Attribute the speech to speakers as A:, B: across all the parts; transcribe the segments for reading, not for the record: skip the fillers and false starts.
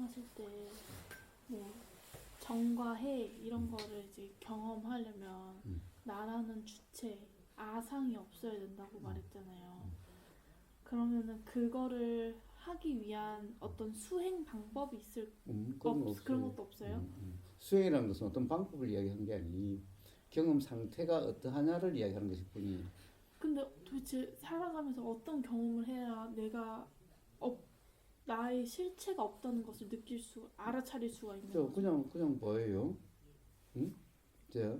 A: 하실 때 뭐 정과 해 이런 거를 이제 경험하려면 나라는 주체, 아상이 없어야 된다고 말했잖아요. 그러면은 그거를 하기 위한 어떤 수행 방법이 있을 그런 것도 없어요?
B: 수행이라는 것은 어떤 방법을 이야기하는 게 아니 경험 상태가 어떠하냐를 이야기하는 것일 뿐이.
A: 근데 도대체 살아가면서 어떤 경험을 해야 내가 나의 실체가 없다는 것을 알아차릴 수가 있는 거죠?
B: 그냥 뭐예요? 응? 자,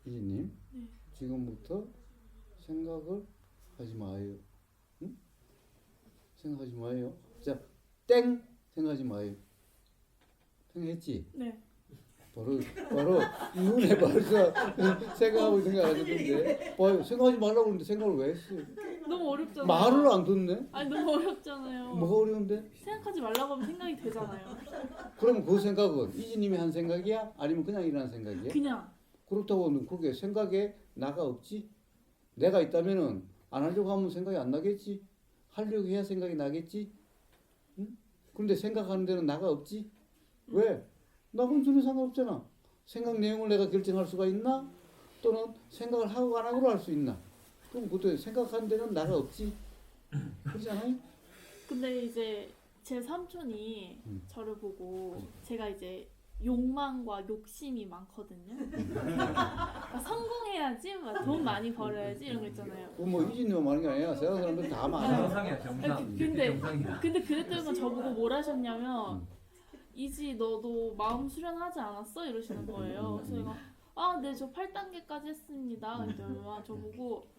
B: 이진님,
A: 네.
B: 지금부터 생각을 하지 마요. 응? 생각하지 마요. 자, 땡 생각하지 마요. 생각했지?
A: 네.
B: 바로 눈에 벌써 생각하고 있는 거 알았는데, 봐요. 생각하지 말라고 그러는데 생각을 왜 했어요?
A: 너무 어렵잖아요.
B: 말을 안 듣네?
A: 아니 너무 어렵잖아요.
B: 뭐가 어려운데?
A: 생각하지 말라고 하면 생각이 되잖아요.
B: 그럼 그 생각은 이지님이 한 생각이야? 아니면 그냥 일어난 생각이야?
A: 그냥.
B: 그렇다고 그게 생각에 나가 없지? 내가 있다면은 안 하려고 하면 생각이 안 나겠지? 하려고 해야 생각이 나겠지? 응? 그런데 생각하는 데는 나가 없지? 왜? 나하고는 전혀 상관없잖아. 생각 내용을 내가 결정할 수가 있나? 또는 생각을 하고 안 하고로 할 수 있나? 그럼 그때 생각하는 데는 나가 없지? 그렇잖아요?
A: 근데 이제 제 삼촌이 저를 보고 제가 이제 욕망과 욕심이 많거든요. 막 성공해야지, 막 돈 많이 벌어야지 이런 거 있잖아요.
B: 뭐 이진님만 많은 게 아니라 세상 사람들 다 많아.
C: 정상이야, 정상.
A: 근데 그랬더니 저보고 뭘 하셨냐면 이지 너도 마음 수련하지 않았어? 이러시는 거예요. 그래서 내가 네, 저 8단계까지 했습니다. 그랬더니 저보고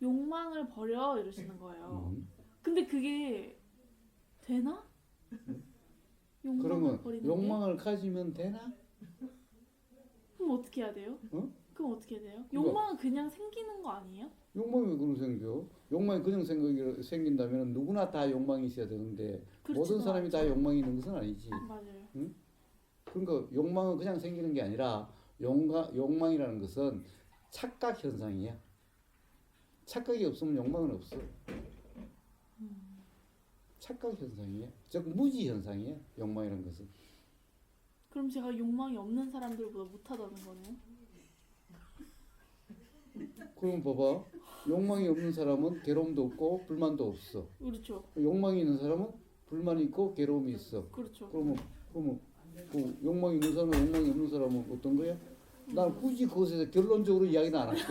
A: 욕망을 버려 이러시는 거예요. 근데 그게 되나? 욕망을
B: 그러면
A: 버리는
B: 욕망을 가지면 되나?
A: 그럼 어떻게 해야 돼요? 그럼 어떻게 해야 돼요? 욕망은 그냥 생기는 거 아니에요?
B: 욕망이 왜 그런 생겨? 욕망이 그냥 생긴다면 누구나 다 욕망이 있어야 되는데 모든 사람이 다 욕망이 있는 것은 아니지.
A: 맞아요.
B: 응? 그러니까 욕망은 그냥 생기는 게 아니라 욕망이라는 것은 착각 현상이야. 착각이 없으면 욕망은 없어. 착각 현상이야. 즉 무지 현상이야. 욕망이라는 것은.
A: 그럼 제가 욕망이 없는 사람들보다 못하다는 거네요?
B: 그럼 봐봐. 욕망이 없는 사람은 괴로움도 없고 불만도 없어.
A: 그렇죠.
B: 욕망이 있는 사람은 불만이 있고 괴로움이 있어.
A: 그렇죠.
B: 그러면 그 욕망이 있는 사람과 욕망이 없는 사람은 어떤 거야? 난 굳이 그것에서 결론적으로 이야기는 안 할게.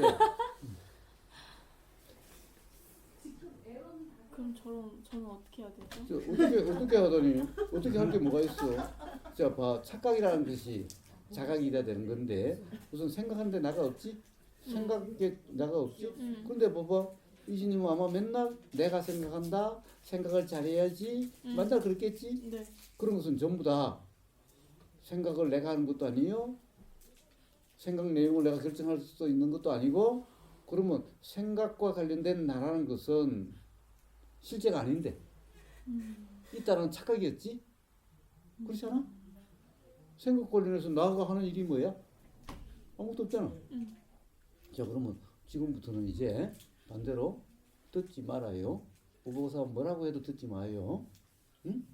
A: 그럼 저는 어떻게 해야 되죠?
B: 어떻게 하더니 어떻게 할 게 뭐가 있어? 자, 봐, 착각이라는 것이 자각이 돼야 되는 건데 우선 생각하는데 나가 없지? 생각에 나가 없지? 근데 봐봐, 이진님은 아마 맨날 내가 생각한다, 생각을 잘해야지, 맨날 그랬겠지?
A: 네.
B: 그런 것은 전부 다 생각을 내가 하는 것도 아니요, 생각 내용을 내가 결정할 수 있는 것도 아니고, 그러면 생각과 관련된 나라는 것은 실제가 아닌데 있다는 착각이었지? 그렇지 않아? 생각 관련해서 나가 하는 일이 뭐야? 아무것도 없잖아. 자, 그러면 지금부터는 이제 반대로 듣지 말아요. 보고서 뭐라고 해도 듣지 마요. 응?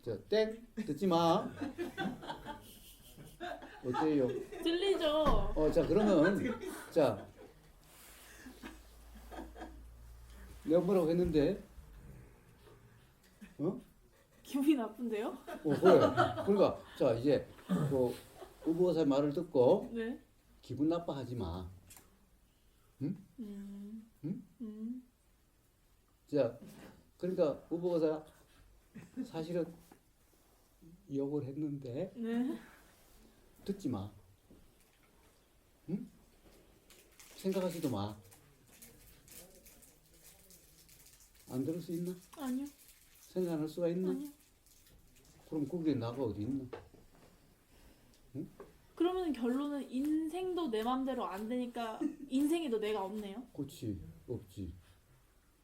B: 자, 땡 듣지 마. 어때요?
A: 들리죠?
B: 자, 그러면 자, 내가 뭐라고 했는데?
A: 기분이 나쁜데요?
B: 그래. 그러니까 자, 이제 그 의보사의 말을 듣고
A: 네.
B: 기분 나빠하지 마. 응? 응? 자, 그러니까 의보사 사실은 욕을 했는데
A: 네.
B: 듣지 마. 응? 생각하지도 마. 안 들을 수 있나?
A: 아니요.
B: 생각 안 할 수가 있나?
A: 아니요.
B: 그럼 거기에 나가 어디 있나? 응?
A: 그러면 결론은 인생도 내 맘대로 안 되니까 인생에도 내가 없네요?
B: 그렇지. 없지.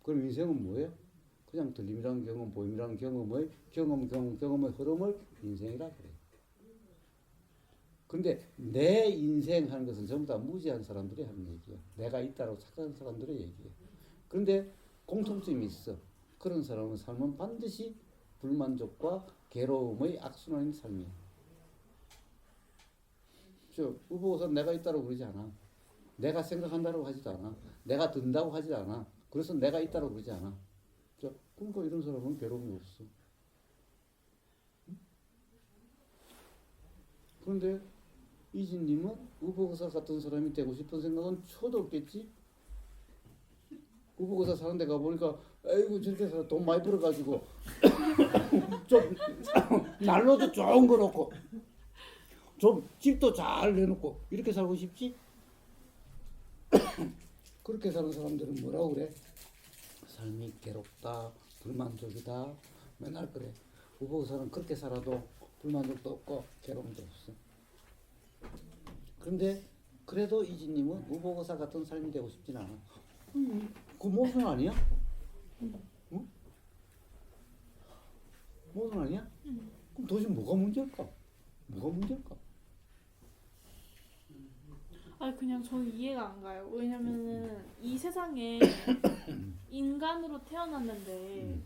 B: 그럼 인생은 뭐예요? 그냥 들림이라는 경험, 보임이라는 경험의 흐름을 인생이라 그래. 근데 내 인생 하는 것은 전부 다 무지한 사람들이 하는 얘기야. 내가 있다고 착각하는 사람들의 얘기야. 그런데 공통점이 있어. 그런 사람은 삶은 반드시 불만족과 괴로움의 악순환인 삶이에요. 우보고사는 내가 있다고 그러지 않아. 내가 생각한다고 하지도 않아. 내가 든다고 하지 않아. 그래서 내가 있다고 그러지 않아. 그러니까 이런 사람은 괴로움이 없어. 그런데 이진님은 우보고사 같은 사람이 되고 싶은 생각은 초도 없겠지? 우보고사 사는 데 가보니까 아이고 저렇게 살아 돈 많이 벌어가지고 좀 난로도 좋은 거 놓고 좀 집도 잘 내놓고 이렇게 살고 싶지? 그렇게 사는 사람들은 뭐라고 그래? 삶이 괴롭다, 불만족이다 맨날 그래. 우보고사는 그렇게 살아도 불만족도 없고 괴로움도 없어. 그런데 그래도 이진님은 우보고사 같은 삶이 되고 싶진 않아. 그 모순 아니야? 응? 모순 아니야? 그럼 도대체 뭐가 문제일까? 뭐가 문제일까?
A: 아 그냥 저는 이해가 안 가요. 왜냐면은 이 세상에 인간으로 태어났는데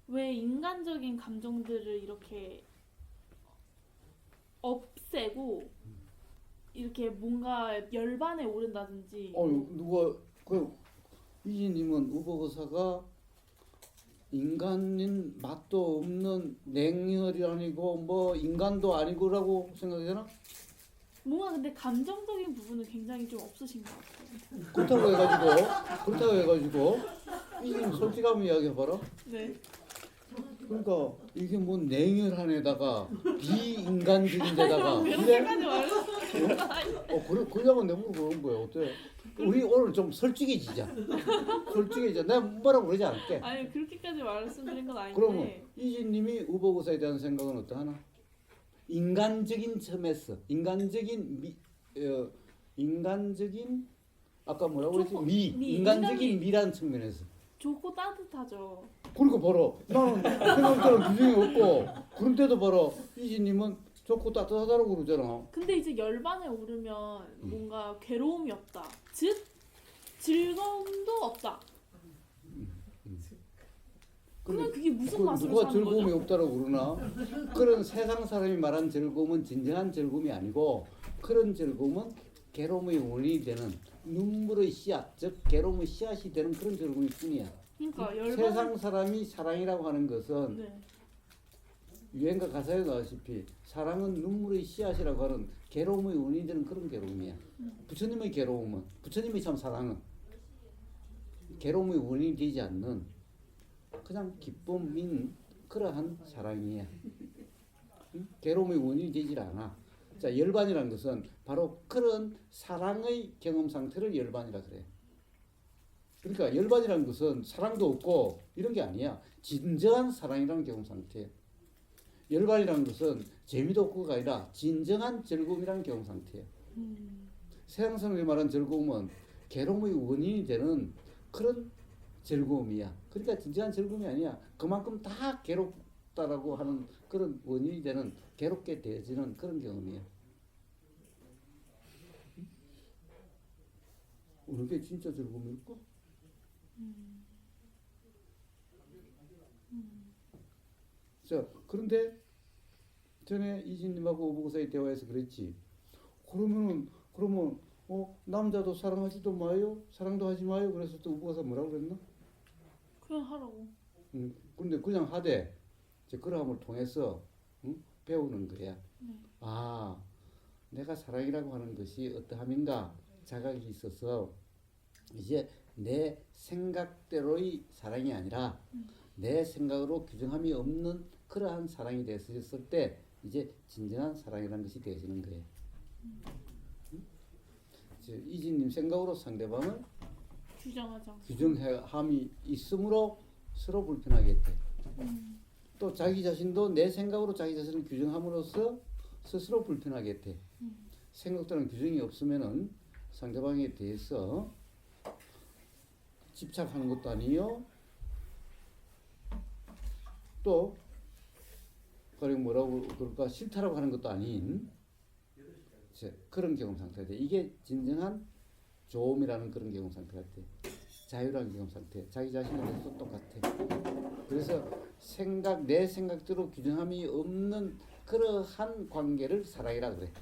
A: 왜 인간적인 감정들을 이렇게 없애고 이렇게 뭔가 열반에 오른다든지.
B: 누가 이진님은 우보거사가 인간인 맛도 없는 냉혈이 아니고 뭐 인간도 아니고라고 생각하잖아.
A: 뭔가 근데 감정적인 부분은 굉장히 좀 없으신 것 같아요.
B: 그렇다고 해가지고 이진님 솔직하면 이야기해봐라.
A: 네.
B: 그러니까 이게 뭐 냉혈한 애다가 비인간적인 데다가
A: 그렇게까지 말했어.
B: 그냥은 내보고 그런 거야. 어때? 우리 오늘 좀 솔직해지자. 내가 뭐라고 그러지 않을게.
A: 아니 그렇게까지 말씀드린 건 아닌데.
B: 그러면 이진님이 우보고사에 대한 생각은 어떠하나? 인간적인 점에서 인간적인 아까 뭐라고 그랬지? 인간적인 미란 측면에서
A: 좋고 따뜻하죠.
B: 그러니까 봐라. 나는 생각처럼 규정이 없고 그런데도 봐라. 이진님은 좋고 따뜻하다고 그러잖아.
A: 근데 이제 열반에 오르면 뭔가 괴로움이 없다. 즉 즐거움도 없다. 그러면 그게 무슨 맛으로
B: 누가
A: 사는
B: 즐거움이
A: 거죠?
B: 없다고 그러나? 그런 세상 사람이 말한 즐거움은 진정한 즐거움이 아니고 그런 즐거움은 괴로움의 원인이 되는 눈물의 씨앗, 즉 괴로움의 씨앗이 되는 그런 즐거움일 뿐이야.
A: 그러니까
B: 세상 사람이 사랑이라고 하는 것은
A: 네.
B: 유행가 가사에 나왔다시피 사랑은 눈물의 씨앗이라고 하는 괴로움의 원인이 되는 그런 괴로움이야. 부처님의 괴로움은, 부처님의 참 사랑은 괴로움의 원인이 되지 않는 그냥 기쁨인 그러한 사랑이야. 응? 괴로움의 원인이 되질 않아. 자, 열반이라는 것은 바로 그런 사랑의 경험 상태를 열반이라 그래. 그러니까 열반이라는 것은 사랑도 없고 이런 게 아니야. 진정한 사랑이라는 경험 상태야. 열반이라는 것은 재미도 없고가 아니라 진정한 즐거움이라는 경험 상태야. 세상 사람이 말한 즐거움은 괴로움의 원인이 되는 그런 즐거움이야. 그러니까 진정한 즐거움이 아니야. 그만큼 다 괴롭다라고 하는 그런 원인이 되는 괴롭게 되어지는 그런 경험이야. 어느 게 진짜 즐거움일까? 자, 그런데 전에 이진님하고 오보고사의 대화에서 그랬지. 그러면 남자도 사랑하지도 마요, 사랑도 하지 마요. 그래서 또 오보고사 뭐라고 그랬나?
A: 그냥 하라고.
B: 근데 그냥 하되 이제 그러함을 통해서 배우는 거야. 아, 내가 사랑이라고 하는 것이 어떠함인가 자각이 있어서 이제 내 생각대로의 사랑이 아니라 내 생각으로 규정함이 없는 그러한 사랑이 되었을 때 이제 진정한 사랑이라는 것이 되어지는 거예요. 이진님 생각으로 상대방을 규정함이 있으므로 서로 불편하게 돼. 또 자기 자신도 내 생각으로 자기 자신을 규정함으로써 스스로 불편하게 돼. 생각대로는 규정이 없으면은 상대방에 대해서 집착하는 것도 아니요. 또 가령 뭐라고 그럴까 싫다라고 하는 것도 아닌 그런 경험 상태가 돼. 이게 진정한 조음이라는 그런 경험 상태가 돼. 자유라는 경험 상태. 자기 자신에 대해서 똑같아. 그래서 내 생각대로 규정함이 없는 그러한 관계를 사랑이라 그래.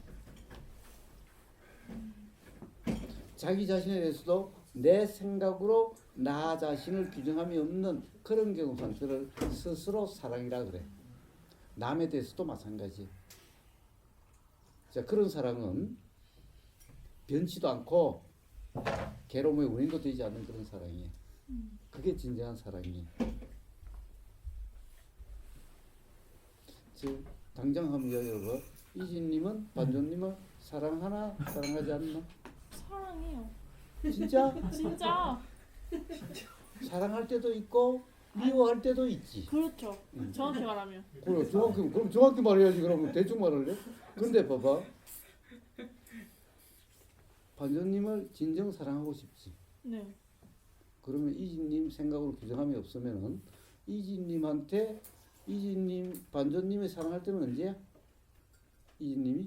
B: 자기 자신에 대해서도 내 생각으로 나 자신을 규정함이 없는 그런 경우 상태를 스스로 사랑이라 그래. 남에 대해서도 마찬가지. 자, 그런 사랑은 변치도 않고 괴로움의 원인도 되지 않는 그런 사랑이에요. 그게 진정한 사랑이에요. 즉 당장 한번 여쭤봐. 이진님은 반존님을 사랑하나 사랑하지 않나?
A: 사랑해요.
B: 진짜?
A: 진짜.
B: 사랑할 때도 있고 미워할 때도 있지.
A: 그렇죠. 정확히 말하면.
B: 그래, 그럼 정확히 말해야지. 그러면 대충 말할래? 근데 봐봐. 반전님을 진정 사랑하고 싶지.
A: 네.
B: 그러면 이진님 생각으로 규정함이 없으면은 이진님한테 반전님을 사랑할 때는 언제야? 이진님이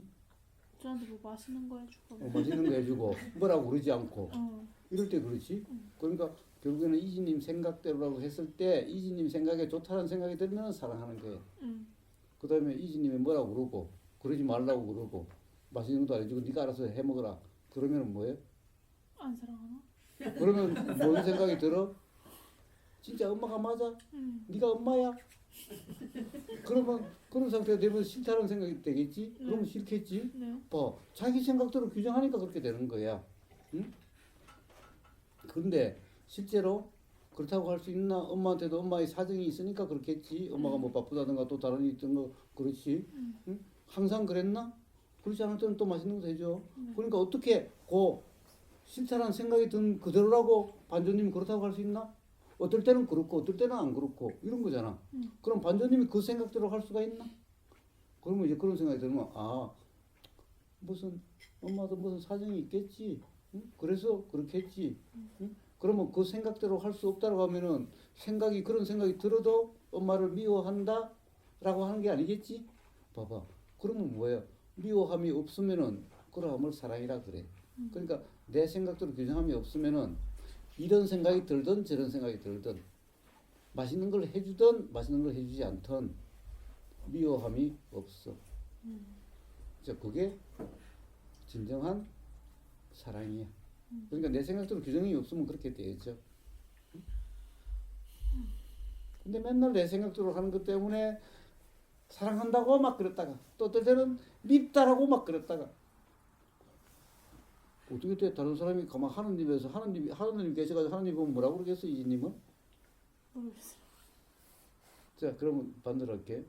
A: 저한테 뭐 맛있는 거 해주고.
B: 맛있는 거 해주고 뭐라고 그러지 않고
A: 어.
B: 이럴 때 그렇지. 그러니까 결국에는 이진님 생각대로라고 했을 때 이진님 생각에 좋다는 생각이 들면 사랑하는 거예요. 그 다음에 이진님이 뭐라고 그러고 그러지 말라고 그러고 맛있는 것도 안 해주고 네가 알아서 해먹어라. 그러면 뭐예요?
A: 안 사랑하나?
B: 그러면 뭔 생각이 들어? 진짜 엄마가 맞아? 네가 엄마야? 그러면 그런 상태가 되면 싫다는 생각이 되겠지? 그러면 싫겠지?
A: 네.
B: 자기 생각대로 규정하니까 그렇게 되는 거야. 응? 그런데 실제로 그렇다고 할 수 있나? 엄마한테도 엄마의 사정이 있으니까 그렇겠지. 엄마가 뭐 바쁘다든가 또 다른 일이 있던 거 그렇지. 응? 항상 그랬나? 그렇지 않을 때는 또 맛있는 거 해줘. 그러니까 어떻게 싫다는 생각이 든 그대로라고 반전님이 그렇다고 할 수 있나? 어떨 때는 그렇고 어떨 때는 안 그렇고 이런 거잖아. 그럼 반전님이 그 생각대로 할 수가 있나? 그러면 이제 그런 생각이 들면 무슨 엄마도 무슨 사정이 있겠지. 응? 그래서 그렇겠지. 응? 그러면 그 생각대로 할 수 없다고 하면은 그런 생각이 들어도 엄마를 미워한다라고 하는 게 아니겠지? 봐봐. 그러면 뭐예요? 미워함이 없으면은 그러함을 사랑이라 그래. 그러니까 내 생각대로 규정함이 없으면은 이런 생각이 들든 저런 생각이 들든 맛있는 걸 해주든 맛있는 걸 해주지 않든 미워함이 없어. 자, 그게 진정한 사랑이야. 그러니까 내 생각대로 규정이 없으면 그렇게 되죠. 근데 맨날 내 생각대로 하는 것 때문에 사랑한다고 막 그랬다가 또 어떨 때는 밉다라고 막 그랬다가 어떻게 돼? 다른 사람이 가만 하느님에서 하느님 계셔가지고 하느님 보면 뭐라고 그러겠어? 이진님은?
A: 모르겠어요.
B: 자, 그러면 반대로 할게.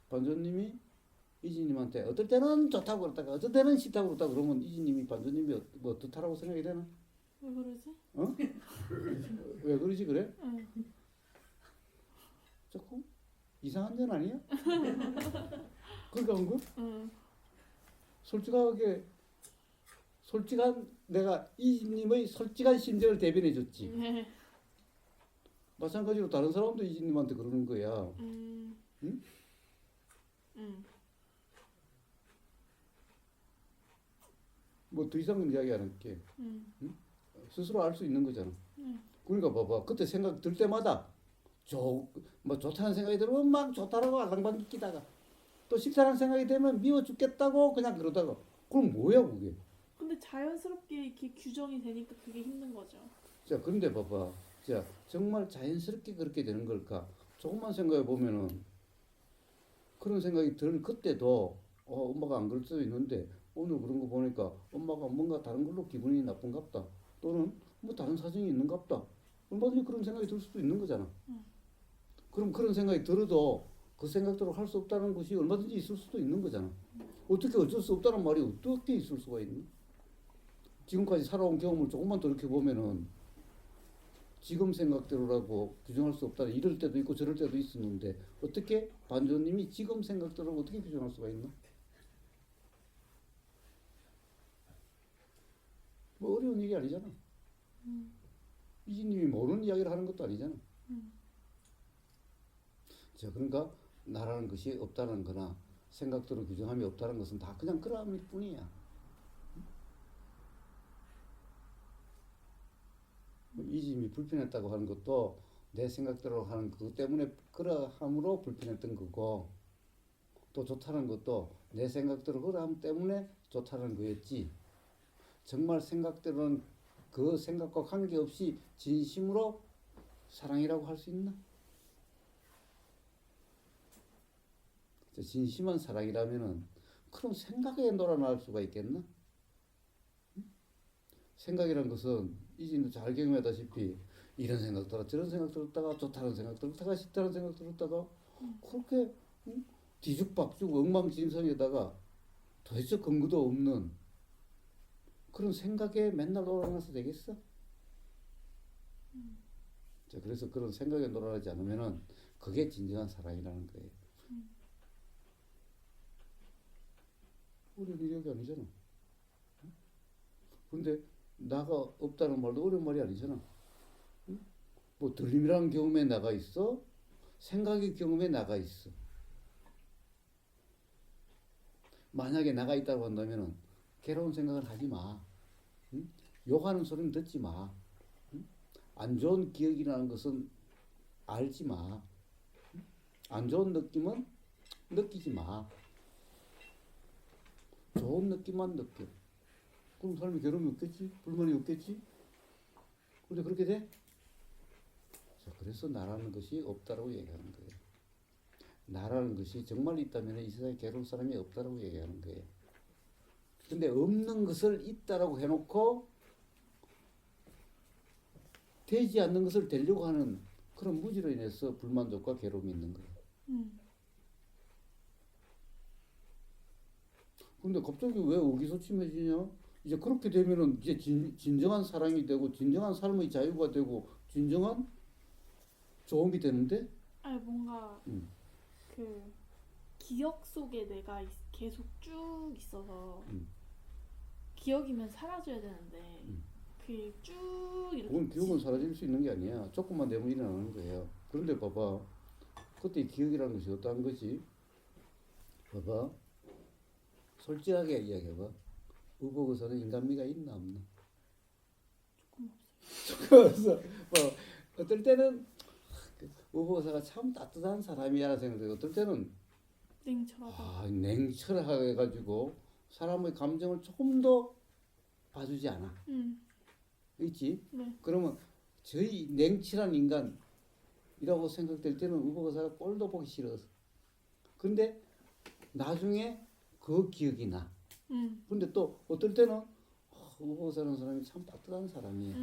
B: 반전님이 이진님한테 어떨 때는 좋다고 그랬다가 어떨 때는 싫다고 그랬다가 그러면 이진님이 반전님이 뭐 어떻다라고 생각이 되나?
A: 왜 그러지?
B: 어? 왜 그러지 그래?
A: 응.
B: 조금 이상한 년 아니야? 그러니까 한 거?
A: 응.
B: 솔직한 내가 이진님의 솔직한 심정을 대변해 줬지.
A: 네.
B: 마찬가지로 다른 사람도 이진님한테 그러는 거야. 응? 뭐 더 이상은 이야기 안 할게. 응? 스스로 알 수 있는 거잖아. 그러니까 봐봐. 그때 생각 들 때마다 뭐 좋다는 생각이 들면 막 좋다라고 알랑방귀 끼다가 또 싫다는 생각이 되면 미워 죽겠다고 그냥 그러다가 그럼 뭐야 그게?
A: 근데 자연스럽게 이렇게 규정이 되니까 그게 힘든 거죠.
B: 자, 그런데 봐봐. 자, 정말 자연스럽게 그렇게 되는 걸까? 조금만 생각해 보면은 그런 생각이 들 그때도 엄마가 안 그럴 수도 있는데 오늘 그런 거 보니까 엄마가 뭔가 다른 걸로 기분이 나쁜갑다. 또는 뭐 다른 사정이 있는갑다. 얼마든지 그런 생각이 들 수도 있는 거잖아. 그럼 그런 생각이 들어도 그 생각대로 할 수 없다는 것이 얼마든지 있을 수도 있는 거잖아. 어떻게 어쩔 수 없다는 말이 어떻게 있을 수가 있니? 지금까지 살아온 경험을 조금만 돌이켜보면은 지금 생각대로라고 규정할 수 없다. 이럴 때도 있고 저럴 때도 있었는데 어떻게 반주님이 지금 생각대로 어떻게 규정할 수가 있나? 뭐 어려운 일이 아니잖아. 이진님이 모르는 이야기를 하는 것도 아니잖아. 자, 그러니까 나라는 것이 없다는 거나 생각대로 규정함이 없다는 것은 다 그냥 그러함일 뿐이야. 이진님이 불편했다고 하는 것도 내 생각대로 하는 그것 때문에 그러함으로 불편했던 거고 또 좋다는 것도 내 생각대로 그러함 때문에 좋다는 거였지. 정말 생각대로는 그 생각과 관계없이 진심으로 사랑이라고 할 수 있나? 진심한 사랑이라면은 그런 생각에 놀아날 수가 있겠나? 생각이란 것은 이진도 잘 경험하다시피 이런 생각 들었다가 저런 생각 들었다가 좋다는 생각 들었다가 싫다는 생각 들었다가 그렇게 뒤죽박죽 엉망진창에다가 도대체 근거도 없는 그런 생각에 맨날 놀아나서 되겠어? 자, 그래서 그런 생각에 놀아나지 않으면은 그게 진정한 사랑이라는 거예요. 어려운 일이 아니잖아. 그런데 나가 없다는 말도 어려운 말이 아니잖아. 뭐 들림이라는 경험에 나가 있어, 생각의 경험에 나가 있어. 만약에 나가 있다고 한다면은 괴로운 생각은 하지 마. 응? 욕하는 소리는 듣지 마. 응? 안 좋은 기억이라는 것은 알지 마. 응? 안 좋은 느낌은 느끼지 마. 좋은 느낌만 느껴. 그럼 삶에 괴로움이 없겠지? 불만이 없겠지? 근데 그렇게 돼? 자, 그래서 나라는 것이 없다라고 얘기하는 거예요. 나라는 것이 정말 있다면 이 세상에 괴로운 사람이 없다라고 얘기하는 거예요. 근데 없는 것을 있다라고 해놓고 되지 않는 것을 되려고 하는 그런 무지로 인해서 불만족과 괴로움이 있는 거예요. 근데 갑자기 왜 의기소침해지냐? 이제 그렇게 되면은 이제 진정한 사랑이 되고 진정한 삶의 자유가 되고 진정한 조음이 되는데?
A: 아니 뭔가 그 기억 속에 내가 계속 쭉 있어서 기억이면 사라져야 되는데 그게 쭉 이렇게
B: 그건 기억은 사라질 수 있는 게 아니야. 조금만 되면 일어나는 거예요. 그런데 봐봐. 그때 기억이라는 것이 어떠한 거지? 봐봐. 솔직하게 이야기해봐. 우보고서는 인간미가 있나 없나? 조금 없어. 뭐 어떨 때는 우보고서가 참 따뜻한 사람이야 생각되고 어떨 때는
A: 냉철하다.
B: 냉철해가지고 사람의 감정을 조금 더 봐주지 않아. 있지?
A: 네.
B: 그러면 저희 냉철한 인간이라고 생각될 때는 우보고서가 꼴도 보기 싫어서. 그런데 나중에 그 기억이 나. 근데 또 어떨 때는 우보고서라는 사람이 참 따뜻한 사람이야.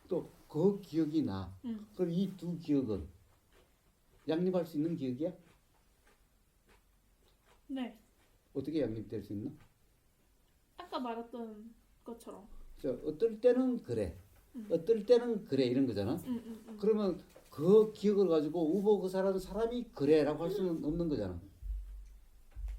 B: 또 그 기억이 나. 그럼 이 두 기억은 양립할 수 있는 기억이야?
A: 네.
B: 어떻게 양립될 수 있나?
A: 아까 말했던 것처럼.
B: 어떨 때는 그래. 어떨 때는 그래 이런 거잖아. 그러면 그 기억을 가지고 우보고사라는 사람이 그래라고 할 수는 없는 거잖아.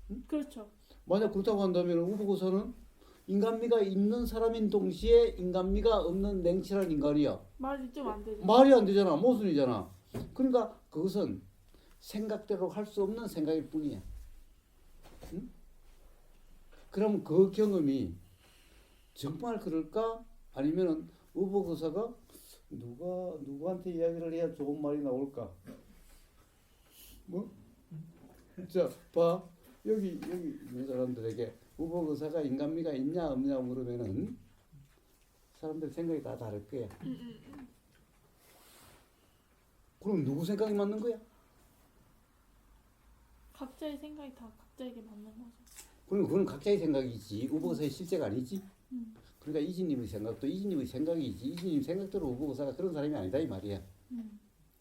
B: 응?
A: 그렇죠.
B: 만약 그렇다고 한다면 우보고사는 인간미가 있는 사람인 동시에 인간미가 없는 냉철한 인간이야.
A: 말이 좀 안 되죠.
B: 말이 안 되잖아. 모순이잖아. 그러니까 그것은 생각대로 할 수 없는 생각일 뿐이야. 응? 그럼 그 경험이 정말 그럴까? 아니면은 우보고사가 누구한테 이야기를 해야 좋은 말이 나올까? 뭐? 자, 봐. 여기 있는 사람들에게 우보고사가 인간미가 있냐 없냐 물으면은 사람들 생각이 다 다를 거야. 그럼 누구 생각이 맞는 거야?
A: 각자의 생각이 다 각자에게 맞는 거죠.
B: 그건 각자의 생각이지. 우보고사의 실제가 아니지. 그러니까 이진님의 생각도 이진님의 생각이지. 이진님 생각대로 우보고사가 그런 사람이 아니다 이 말이야.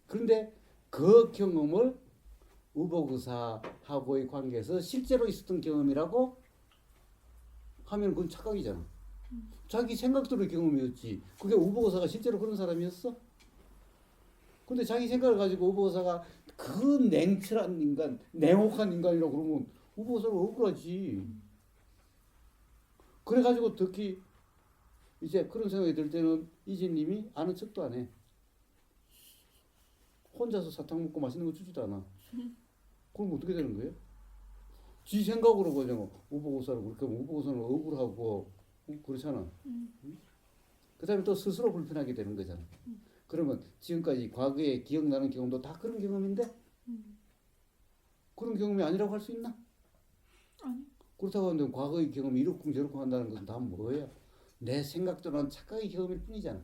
B: 그런데 그 경험을 우보고사하고의 관계에서 실제로 있었던 경험이라고 하면 그건 착각이잖아. 자기 생각대로의 경험이었지. 그게 우보고사가 실제로 그런 사람이었어? 근데 자기 생각을 가지고 우보고사가 그 냉철한 인간, 냉혹한 인간이라고 그러면 우보고사가 억울하지. 그래가지고 특히 이제 그런 생각이 들 때는 이진님이 아는 척도 안 해. 혼자서 사탕 먹고 맛있는 거 주지도 않아. 그럼 어떻게 되는 거예요? 지 생각으로 그냥 우보고사를 그렇게 하면 우보고사는 억울하고 그렇잖아. 그 다음에 또 스스로 불편하게 되는 거잖아. 그러면 지금까지 과거에 기억나는 경험도 다 그런 경험인데 그런 경험이 아니라고 할 수 있나?
A: 아니.
B: 그렇다고 하는데 과거의 경험이 이렇고 저렇고 한다는 것은 다 뭐예요? 내 생각대로는 착각의 경험일 뿐이잖아.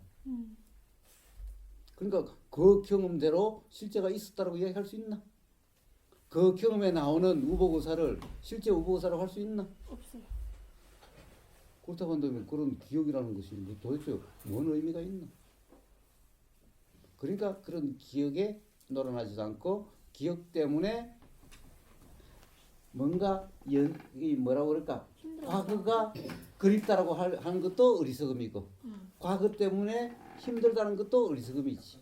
B: 그러니까 그 경험대로 실제가 있었다고 이야기할 수 있나? 그 경험에 나오는 우보고사를 실제 우보고사라고 할 수 있나?
A: 없어요.
B: 그렇다고 한다면 그런 기억이라는 것이 도대체 뭔 의미가 있나? 그러니까 그런 기억에 놀아나지도 않고 기억 때문에 뭔가 이 뭐라고 그럴까? 과거가 그립다라고 하는 것도 어리석음이고 과거 때문에 힘들다는 것도 어리석음이지.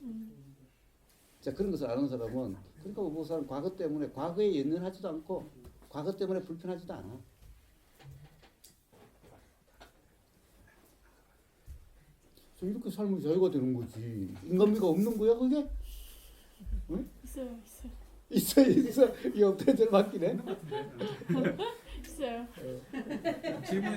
B: 자, 그런 것을 아는 사람은 그러니까 우보사는 과거 때문에 과거에 연연하지도 않고 과거 때문에 불편하지도 않아. 이렇게 삶의 자유가 되는 거지. 인간미가 없는 거야 그게? 응?
A: 있어요, 있어요.
B: 있어. 이 업데이트를 맡기네.
A: 있어요.
C: 질문